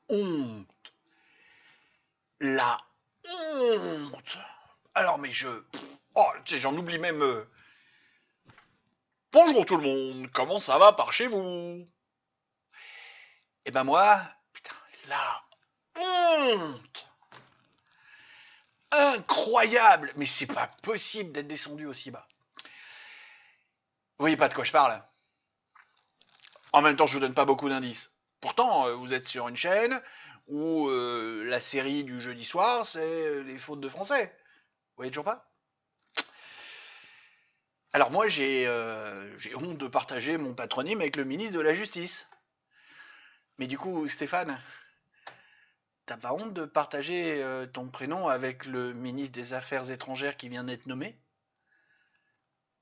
honte. La honte. Alors, mais je... Oh, tu sais, j'en oublie même... Bonjour tout le monde, comment ça va par chez vous? Eh ben moi, putain, la honte. Incroyable. Mais c'est pas possible d'être descendu aussi bas. Vous voyez pas de quoi je parle? En même temps, je vous donne pas beaucoup d'indices. Pourtant, vous êtes sur une chaîne où la série du jeudi soir, c'est les fautes de français. Vous voyez toujours pas? Alors moi, j'ai honte de partager mon patronyme avec le ministre de la Justice. Mais du coup, Stéphane, t'as pas honte de partager ton prénom avec le ministre des Affaires étrangères qui vient d'être nommé?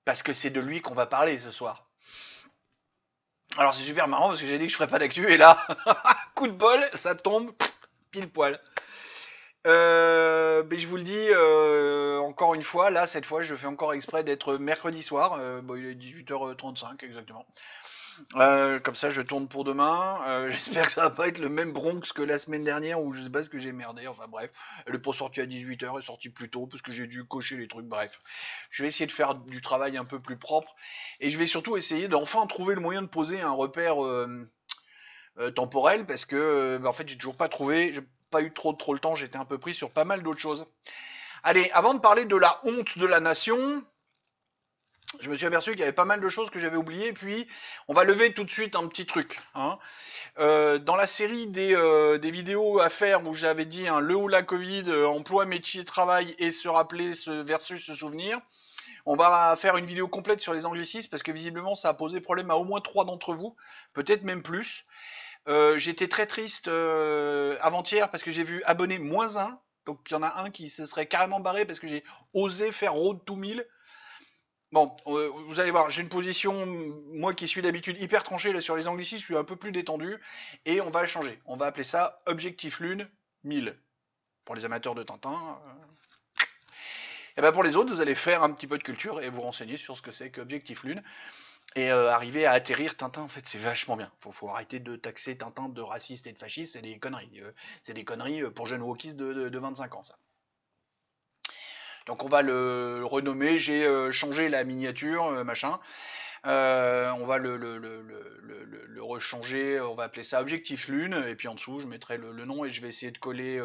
Parce que c'est de lui qu'on va parler ce soir. Alors c'est super marrant parce que j'ai dit que je ferais pas d'actu et là, coup de bol, ça tombe pile poil. Mais je vous le dis encore une fois, là cette fois je fais encore exprès d'être mercredi soir, bon, il est 18h35 exactement. Comme ça je tourne pour demain, j'espère que ça va pas être le même Bronx que la semaine dernière où je sais pas ce que j'ai merdé, enfin bref, elle est pas sortie à 18h, elle est sortie plus tôt parce que j'ai dû cocher les trucs, bref. Je vais essayer de faire du travail un peu plus propre et je vais surtout essayer d'enfin trouver le moyen de poser un repère temporel parce que en fait j'ai toujours pas trouvé, j'ai pas eu trop le temps, j'étais un peu pris sur pas mal d'autres choses. Allez, avant de parler de la honte de la nation, je me suis aperçu qu'il y avait pas mal de choses que j'avais oubliées, puis on va lever tout de suite un petit truc. Hein. Dans la série des vidéos à faire où j'avais dit le ou la Covid, emploi, métier, travail et se rappeler ce versus se souvenir, on va faire une vidéo complète sur les anglicismes parce que visiblement ça a posé problème à au moins 3 d'entre vous, peut-être même plus. J'étais très triste avant-hier parce que j'ai vu abonné -1. Donc il y en a un qui se serait carrément barré parce que j'ai osé faire Road to 1000. Bon, vous allez voir, j'ai une position, moi qui suis d'habitude hyper tranché là, sur les anglicismes, je suis un peu plus détendu. Et on va changer. On va appeler ça Objectif Lune 1000. Pour les amateurs de Tintin. Et ben pour les autres, vous allez faire un petit peu de culture et vous renseigner sur ce que c'est qu'Objectif Lune. Et arriver à atterrir Tintin, en fait, c'est vachement bien. Faut arrêter de taxer Tintin de raciste et de fasciste, c'est des conneries. C'est des conneries pour jeunes wokistes de 25 ans, ça. Donc on va le renommer, j'ai changé la miniature, machin. On va le rechanger, on va appeler ça Objectif Lune, et puis en dessous, je mettrai le nom et je vais essayer de coller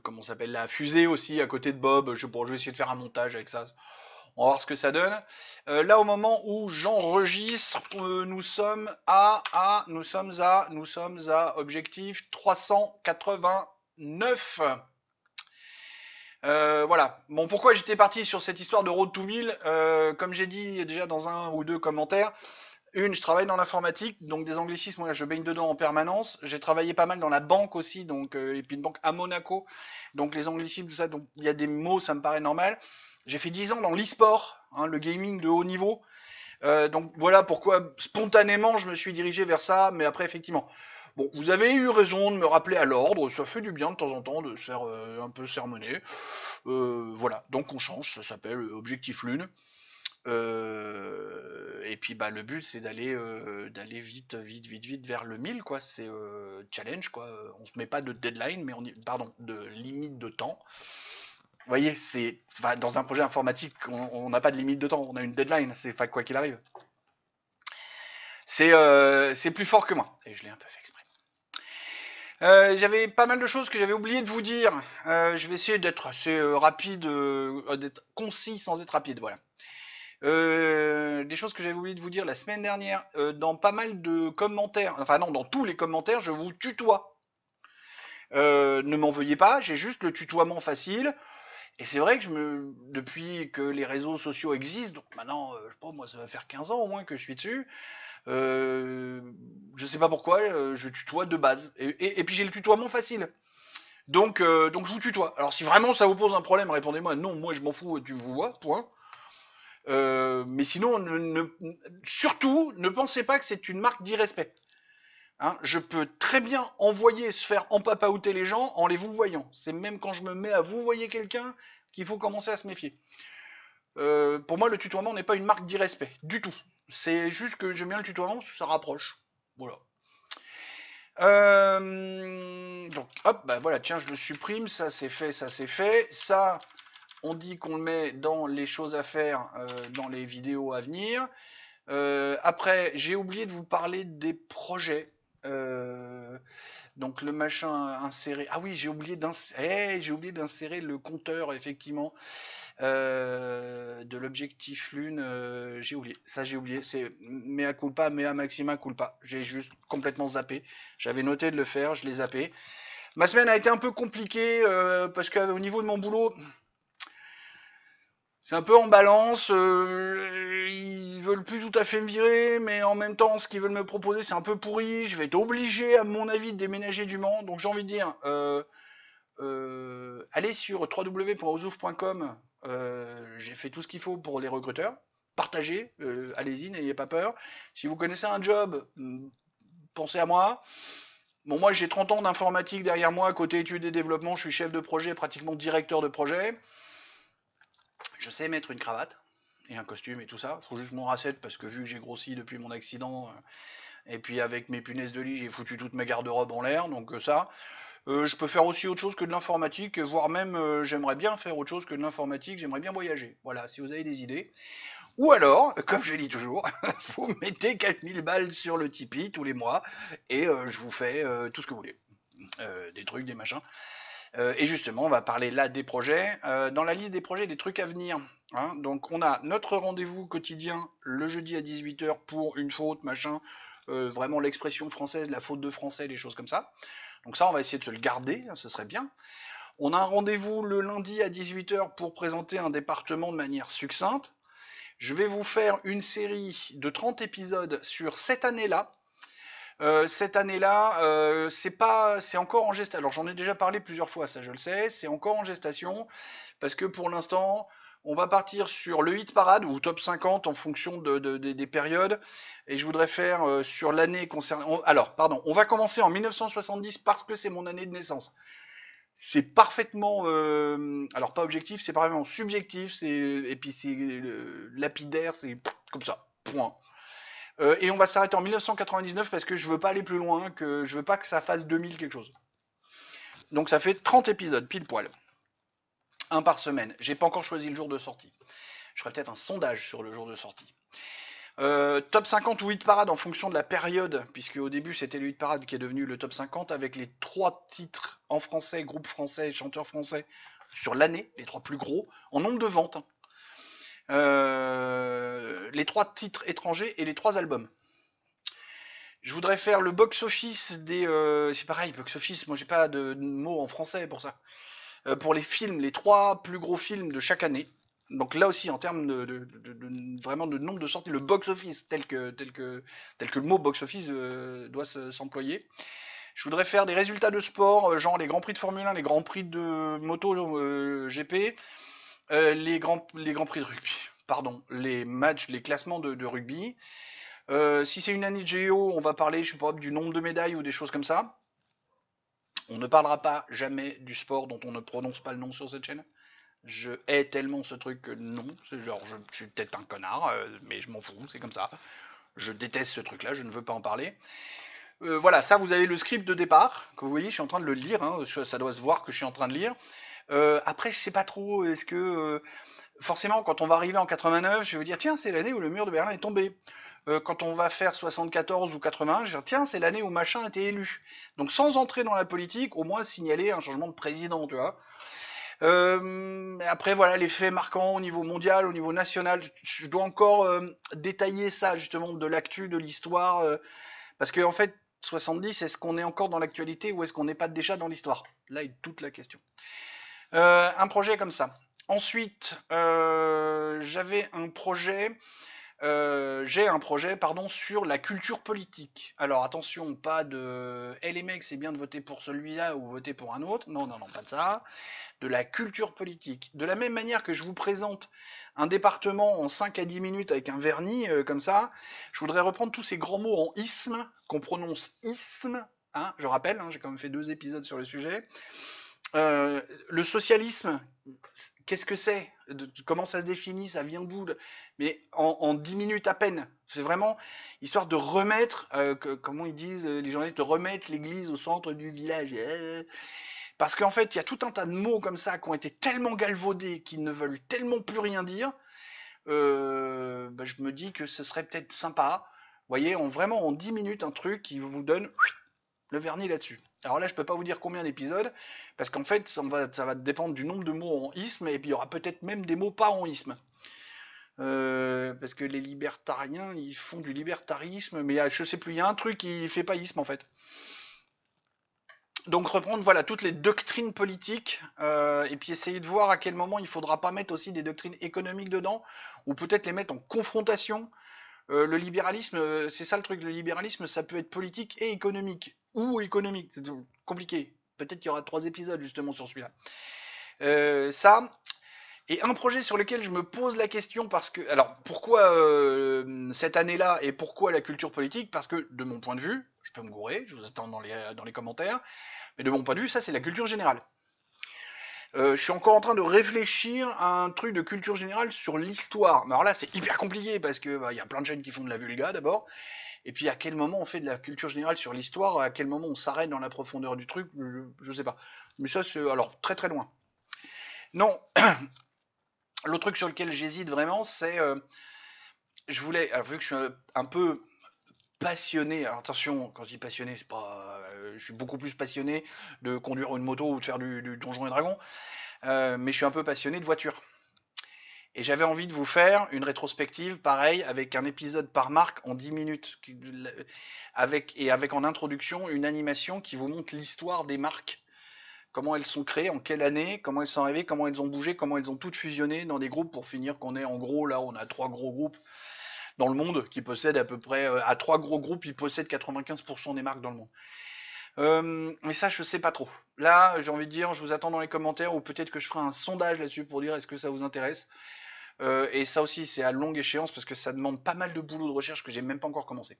comment s'appelle, la fusée aussi à côté de Bob. Je vais essayer de faire un montage avec ça. On va voir ce que ça donne. Là, au moment où j'enregistre, nous sommes à objectif 389. Voilà. Bon, pourquoi j'étais parti sur cette histoire de Road to 1000 comme j'ai dit déjà dans un ou deux commentaires, je travaille dans l'informatique, donc des anglicismes, moi, je baigne dedans en permanence. J'ai travaillé pas mal dans la banque aussi, donc et puis une banque à Monaco, donc les anglicismes, tout ça, donc il y a des mots, ça me paraît normal. J'ai fait 10 ans dans l'e-sport, hein, le gaming de haut niveau. Donc voilà pourquoi spontanément je me suis dirigé vers ça, mais après effectivement. Bon, vous avez eu raison de me rappeler à l'ordre, ça fait du bien de temps en temps de se faire un peu sermonner. Voilà, donc on change, ça s'appelle Objectif Lune. Et puis bah le but c'est d'aller vite vers le 1000 quoi, c'est challenge quoi, on se met pas de deadline mais pardon, de limite de temps. Vous voyez, dans un projet informatique, on n'a pas de limite de temps, on a une deadline, c'est pas quoi qu'il arrive. C'est plus fort que moi. Et je l'ai un peu fait exprès. J'avais pas mal de choses que j'avais oublié de vous dire. Je vais essayer d'être assez rapide, d'être concis sans être rapide, voilà. Des choses que j'avais oublié de vous dire la semaine dernière, dans pas mal de commentaires, enfin non, dans tous les commentaires, je vous tutoie. Ne m'en veuillez pas, j'ai juste le tutoiement facile. Et c'est vrai que depuis que les réseaux sociaux existent, donc maintenant, je sais pas, moi ça va faire 15 ans au moins que je suis dessus, je sais pas pourquoi, je tutoie de base. Et puis j'ai le tutoiement facile. Donc je vous tutoie. Alors si vraiment ça vous pose un problème, répondez-moi non, moi je m'en fous, tu me vois, point. Mais sinon, surtout, ne pensez pas que c'est une marque d'irrespect. Hein, je peux très bien envoyer se faire empapaouter les gens en les vous voyant. C'est même quand je me mets à vous voyer quelqu'un qu'il faut commencer à se méfier. Pour moi, le tutoiement n'est pas une marque d'irrespect, du tout. C'est juste que j'aime bien le tutoiement parce que ça rapproche. Voilà. Donc, hop, bah voilà, tiens, je le supprime, ça c'est fait, ça c'est fait. Ça, on dit qu'on le met dans les choses à faire, dans les vidéos à venir. Après, j'ai oublié de vous parler des projets. Donc le machin inséré. Ah oui, j'ai oublié d'insérer le compteur, effectivement, de l'objectif lune. J'ai oublié. Ça, j'ai oublié. C'est mea culpa, mea maxima culpa. J'ai juste complètement zappé. J'avais noté de le faire, je l'ai zappé. Ma semaine a été un peu compliquée parce qu'au niveau de mon boulot, c'est un peu en balance. Ils veulent plus tout à fait me virer, mais en même temps, ce qu'ils veulent me proposer, c'est un peu pourri. Je vais être obligé, à mon avis, de déménager du Mans. Donc j'ai envie de dire, allez sur www.ozouf.com. J'ai fait tout ce qu'il faut pour les recruteurs. Partagez, allez-y, n'ayez pas peur. Si vous connaissez un job, pensez à moi. Bon, moi, j'ai 30 ans d'informatique derrière moi. Côté études et développement, je suis chef de projet, pratiquement directeur de projet. Je sais mettre une cravate et un costume et tout ça. Faut juste mon racette parce que vu que j'ai grossi depuis mon accident, et puis avec mes punaises de lit, j'ai foutu toute ma garde-robe en l'air. Donc ça, je peux faire aussi autre chose que de l'informatique, voire même j'aimerais bien faire autre chose que de l'informatique. J'aimerais bien voyager. Voilà, si vous avez des idées. Ou alors, comme je dis toujours, vous mettez 4000 balles sur le Tipeee tous les mois et je vous fais tout ce que vous voulez. Des trucs, des machins. Et justement, on va parler là des projets. Dans la liste des projets, des trucs à venir. Hein. Donc, on a notre rendez-vous quotidien le jeudi à 18h pour une faute, machin. Vraiment l'expression française, la faute de français, les choses comme ça. Donc ça, on va essayer de se le garder, ce serait bien. On a un rendez-vous le lundi à 18h pour présenter un département de manière succincte. Je vais vous faire une série de 30 épisodes sur cette année-là, cette année-là, c'est encore en gestation. Alors j'en ai déjà parlé plusieurs fois, ça je le sais, c'est encore en gestation, parce que pour l'instant, on va partir sur le hit parade ou top 50 en fonction des périodes, et je voudrais faire sur l'année concernée. Alors, pardon, on va commencer en 1970 parce que c'est mon année de naissance. C'est parfaitement, alors pas objectif, c'est parfaitement subjectif, et puis c'est lapidaire, c'est comme ça, point. Et on va s'arrêter en 1999 parce que je veux pas aller plus loin, que je veux pas que ça fasse 2000 quelque chose. Donc ça fait 30 épisodes, pile poil. Un par semaine. J'ai pas encore choisi le jour de sortie. Je ferai peut-être un sondage sur le jour de sortie. Top 50 ou 8 parades en fonction de la période, puisque au début c'était le 8 parade qui est devenu le top 50 avec les 3 titres en français, groupe français, chanteur français sur l'année, les 3 plus gros, en nombre de ventes. Les 3 titres étrangers et les 3 albums. Je voudrais faire le box-office des. C'est pareil, box-office, moi j'ai pas de mot en français pour ça. Pour les films, les 3 plus gros films de chaque année. Donc là aussi, en termes vraiment de nombre de sorties, le box-office tel que le mot box-office doit s'employer. Je voudrais faire des résultats de sport, genre les grands prix de Formule 1, les grands prix de moto GP, les grands prix de rugby, pardon, les matchs, les classements de rugby. Si c'est une année de Géo, on va parler, je sais pas, du nombre de médailles ou des choses comme ça. On ne parlera pas jamais du sport dont on ne prononce pas le nom sur cette chaîne. Je hais tellement ce truc que non, c'est genre, je suis peut-être un connard, mais je m'en fous, c'est comme ça. Je déteste ce truc-là, je ne veux pas en parler. Voilà, ça, vous avez le script de départ, que vous voyez, je suis en train de le lire, hein, ça doit se voir que je suis en train de lire. Après, je sais pas trop, est-ce que forcément, quand on va arriver en 89, je vais dire, tiens, c'est l'année où le mur de Berlin est tombé. Quand on va faire 74 ou 80, je vais dire, tiens, c'est l'année où machin a été élu. Donc, sans entrer dans la politique, au moins signaler un changement de président, tu vois. Après, voilà, les faits marquants au niveau mondial, au niveau national, je dois encore détailler ça, justement, de l'actu, de l'histoire. Parce que, en fait, 70, est-ce qu'on est encore dans l'actualité ou est-ce qu'on n'est pas déjà dans l'histoire? Là est toute la question. Un projet comme ça. Ensuite, j'avais un projet, j'ai un projet, pardon, sur la culture politique. Alors attention, pas de hey les mecs, c'est bien de voter pour celui-là ou voter pour un autre. Non, non, non, pas de ça. De la culture politique. De la même manière que je vous présente un département en 5 à 10 minutes avec un vernis comme ça, je voudrais reprendre tous ces grands mots en isme, qu'on prononce isme. Hein, je rappelle, hein, j'ai quand même fait 2 épisodes sur le sujet. Le socialisme, qu'est-ce que c'est? Comment ça se définit? Ça vient d'où? Mais en 10 minutes à peine. C'est vraiment histoire de remettre, comment ils disent, les journalistes, de remettre l'église au centre du village. Parce qu'en fait, il y a tout un tas de mots comme ça qui ont été tellement galvaudés qu'ils ne veulent tellement plus rien dire. Bah, je me dis que ce serait peut-être sympa. Vous voyez, vraiment en 10 minutes, un truc qui vous donne le vernis là-dessus. Alors là, je peux pas vous dire combien d'épisodes, parce qu'en fait, ça va dépendre du nombre de mots en isme, et puis il y aura peut-être même des mots pas en isme. Parce que les libertariens, ils font du libertarisme, mais je sais plus, il y a un truc qui fait pas isme en fait. Donc reprendre voilà toutes les doctrines politiques et puis essayer de voir à quel moment il faudra pas mettre aussi des doctrines économiques dedans ou peut-être les mettre en confrontation. Le libéralisme, c'est ça le truc, le libéralisme ça peut être politique et économique ou économique, c'est compliqué. Peut-être qu'il y aura 3 épisodes justement sur celui-là. Ça et un projet sur lequel je me pose la question parce que alors pourquoi cette année-là et pourquoi la culture politique parce que de mon point de vue, je peux me gourer, je vous attends dans les commentaires. Mais de mon point de vue, ça c'est la culture générale. Je suis encore en train de réfléchir à un truc de culture générale sur l'histoire. Mais alors là, c'est hyper compliqué parce que y a plein de chaînes qui font de la vulga d'abord. Et puis à quel moment on fait de la culture générale sur l'histoire, à quel moment on s'arrête dans la profondeur du truc, je sais pas. Mais ça, c'est alors très très loin. Non, l'autre truc sur lequel j'hésite vraiment, c'est je voulais, alors vu que je suis un peu passionné, alors attention, quand je dis passionné, c'est pas, je suis beaucoup plus passionné de conduire une moto ou de faire du donjon et dragon. Mais je suis un peu passionné de voitures. Et j'avais envie de vous faire une rétrospective, pareil, avec un épisode par marque en 10 minutes, avec en introduction une animation qui vous montre l'histoire des marques, comment elles sont créées, en quelle année, comment elles sont arrivées, comment elles ont bougé, comment elles ont toutes fusionné dans des groupes pour finir qu'on est en gros, là on a 3 gros groupes dans le monde qui possèdent à peu près, à 3 gros groupes, ils possèdent 95% des marques dans le monde. Mais ça, je sais pas trop. Là, j'ai envie de dire, je vous attends dans les commentaires, ou peut-être que je ferai un sondage là-dessus pour dire est-ce que ça vous intéresse. Et ça aussi, c'est à longue échéance parce que ça demande pas mal de boulot de recherche que j'ai même pas encore commencé.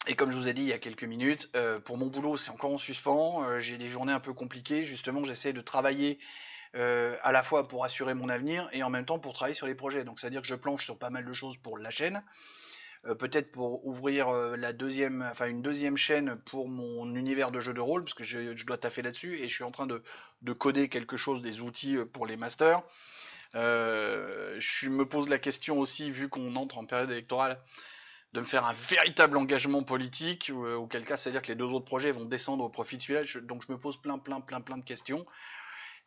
Et comme je vous ai dit il y a quelques minutes, pour mon boulot, c'est encore en suspens. J'ai des journées un peu compliquées. Justement, j'essaie de travailler à la fois pour assurer mon avenir et en même temps pour travailler sur les projets. Donc, c'est-à-dire que je planche sur pas mal de choses pour la chaîne. Peut-être pour ouvrir une deuxième chaîne pour mon univers de jeu de rôle, parce que je dois taffer là-dessus, et je suis en train de coder quelque chose, des outils pour les masters. Je me pose la question aussi, vu qu'on entre en période électorale, de me faire un véritable engagement politique, auquel cas, c'est-à-dire que les 2 autres projets vont descendre au profit de celui-là. Donc je me pose plein de questions.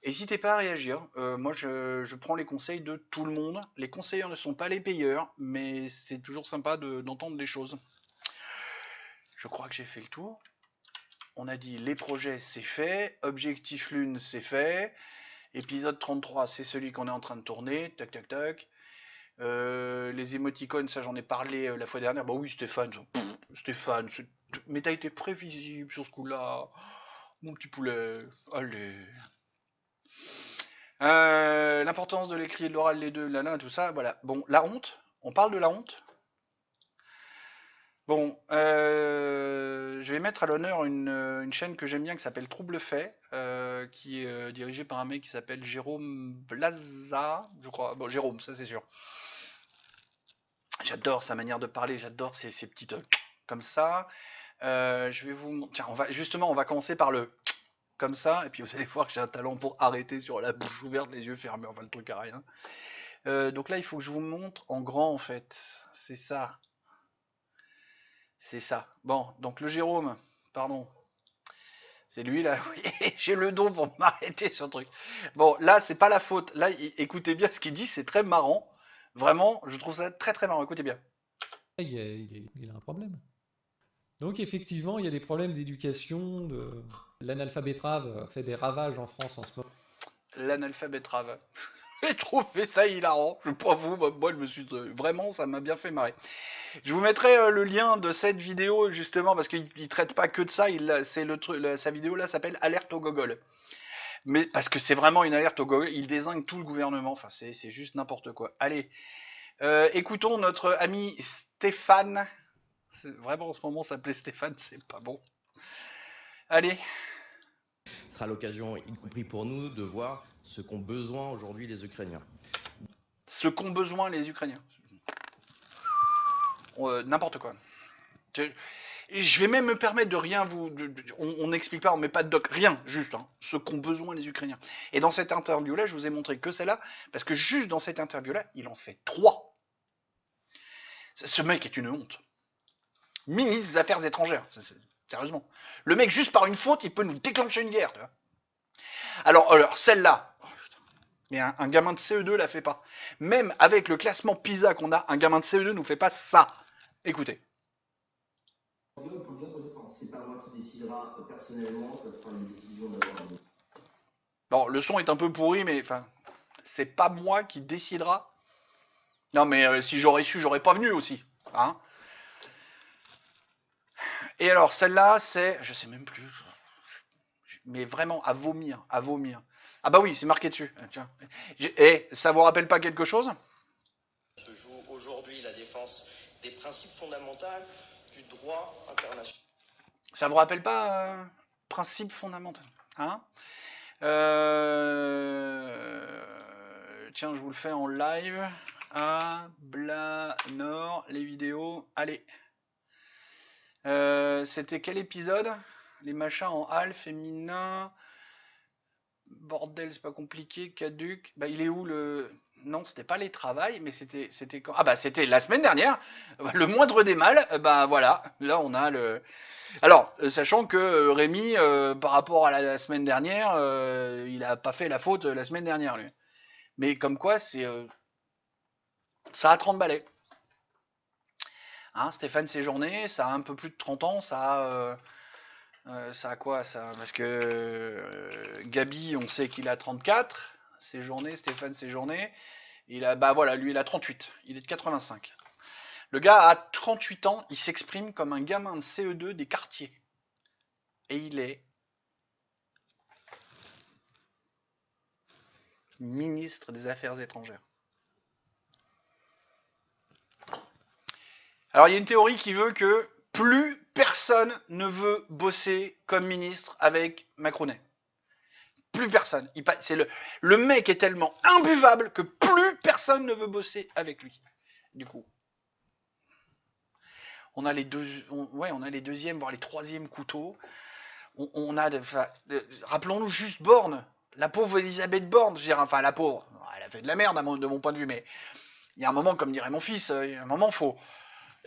N'hésitez pas à réagir. Moi, je prends les conseils de tout le monde. Les conseilleurs ne sont pas les payeurs, mais c'est toujours sympa d'entendre des choses. Je crois que j'ai fait le tour. On a dit les projets, c'est fait. Objectif Lune, c'est fait. Épisode 33, c'est celui qu'on est en train de tourner. Tac, tac, tac. Les émoticônes, ça j'en ai parlé la fois dernière. Bah oui, Stéphane, Stéphane, mais t'as été prévisible sur ce coup-là. Mon petit poulet. Allez. L'importance de l'écrit et de l'oral, les deux, là, tout ça, voilà. Bon, la honte, on parle de la honte. Bon, je vais mettre à l'honneur une chaîne que j'aime bien qui s'appelle Trouble Fait, qui est dirigée par un mec qui s'appelle Jérôme Blaza, je crois. Bon, Jérôme, ça c'est sûr. J'adore sa manière de parler, j'adore ces petites comme ça. Je vais vous. Tiens, on va commencer par le comme ça, et puis vous allez voir que j'ai un talent pour arrêter sur la bouche ouverte, les yeux fermés, enfin le truc à rien. Donc là, il faut que je vous montre en grand en fait. C'est ça. C'est ça. Bon, donc le Jérôme, pardon. C'est lui là, oui, j'ai le don pour m'arrêter sur le truc. Bon, là, c'est pas la faute. Là, écoutez bien ce qu'il dit, c'est très marrant. Vraiment, je trouve ça très très marrant. Écoutez bien. Il a un problème. Donc effectivement, il y a des problèmes d'éducation, l'analphabétrave fait des ravages en France en ce moment. L'analphabète rave. J'ai trouvé ça hilarant. Je pas vous, moi je me suis vraiment, ça m'a bien fait marrer. Je vous mettrai le lien de cette vidéo justement parce qu'il traite pas que de ça. Sa vidéo là s'appelle Alerte au gogol. Mais parce que c'est vraiment une alerte au gogol. Il désigne tout le gouvernement. Enfin, c'est juste n'importe quoi. Allez, écoutons notre ami Stéphane. Vraiment en ce moment s'appelait Stéphane, c'est pas bon. Allez, Ce sera l'occasion, y compris pour nous, de voir ce qu'ont besoin aujourd'hui les Ukrainiens. Ce qu'ont besoin les Ukrainiens. N'importe quoi. Je vais même me permettre de rien vous... on n'explique pas, on met pas de doc, rien, juste, hein, ce qu'ont besoin les Ukrainiens. Et dans cette interview-là, je vous ai montré que celle-là, parce que juste dans cette interview-là, il en fait 3. Ce mec est une honte. Ministre des Affaires étrangères, sérieusement. Le mec, juste par une faute, il peut nous déclencher une guerre. Tu vois. Alors celle-là, mais un gamin de CE2 la fait pas. Même avec le classement PISA qu'on a, un gamin de CE2 nous fait pas ça. Écoutez. C'est pas moi qui décidera personnellement, ça sera une décision d'avoir. Bon, le son est un peu pourri, mais enfin, c'est pas moi qui décidera. Non, mais si j'aurais su, j'aurais pas venu aussi. Hein. Et alors, celle-là, c'est. Je sais même plus. Mais vraiment, à vomir, à vomir. Ah bah oui, c'est marqué dessus. Tiens. Et ça vous rappelle pas quelque chose? Se joue aujourd'hui la défense des principes fondamentaux du droit international. Ça vous rappelle pas principe fondamental, hein? Tiens, je vous le fais en live. Ah, Blanor, les vidéos. Allez. C'était quel épisode? Les machins en hal, féminin. Bordel, c'est pas compliqué. Caduc. Bah, il est où le. Non, c'était pas les travails, mais c'était quand? Ah, bah, c'était la semaine dernière. Le moindre des mal. Bah, voilà. Là, on a le. Alors, sachant que Rémi, par rapport à la semaine dernière, il a pas fait la faute la semaine dernière, lui. Mais comme quoi, c'est. Ça a 30 balais. Hein, Stéphane Séjourné, ça a un peu plus de 30 ans, ça a quoi ça? Parce que Gabi, on sait qu'il a 34. Séjourné, Stéphane Séjourné. Bah voilà, lui il a 38. Il est de 85. Le gars a 38 ans, il s'exprime comme un gamin de CE2 des quartiers. Et il est ministre des Affaires étrangères. Alors il y a une théorie qui veut que plus personne ne veut bosser comme ministre avec Macronet. Plus personne. Le mec est tellement imbuvable que plus personne ne veut bosser avec lui. Du coup, on a les deuxièmes, voire les troisièmes couteaux. Rappelons-nous juste Borne, la pauvre Elisabeth Borne. Je veux dire, enfin la pauvre, elle a fait de la merde de mon point de vue, mais il y a un moment, comme dirait mon fils, il y a un moment, faut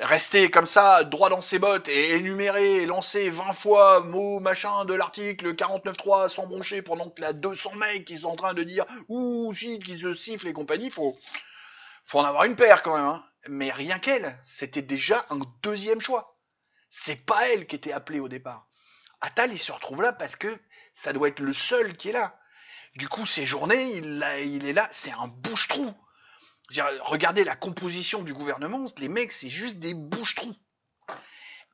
rester comme ça, droit dans ses bottes, et énumérer, et lancer 20 fois mot machin de l'article 49.3 sans broncher pendant que la 200 mecs qui sont en train de dire ouh, shit, qui se sifflent et compagnie, faut en avoir une paire quand même. Hein. Mais rien qu'elle, c'était déjà un deuxième choix. C'est pas elle qui était appelée au départ. Attal, il se retrouve là parce que ça doit être le seul qui est là. Du coup, ces journées, il est là, c'est un bouche-trou. Regardez la composition du gouvernement, les mecs, c'est juste des bouche-trous.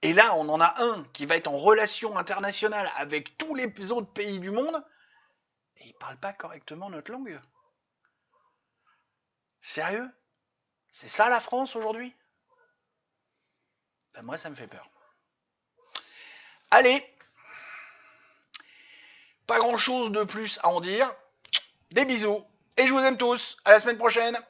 Et là, on en a un qui va être en relation internationale avec tous les autres pays du monde, et il parle pas correctement notre langue. Sérieux? C'est ça la France aujourd'hui? Ben moi, ça me fait peur. Allez, pas grand chose de plus à en dire. Des bisous, et je vous aime tous. À la semaine prochaine.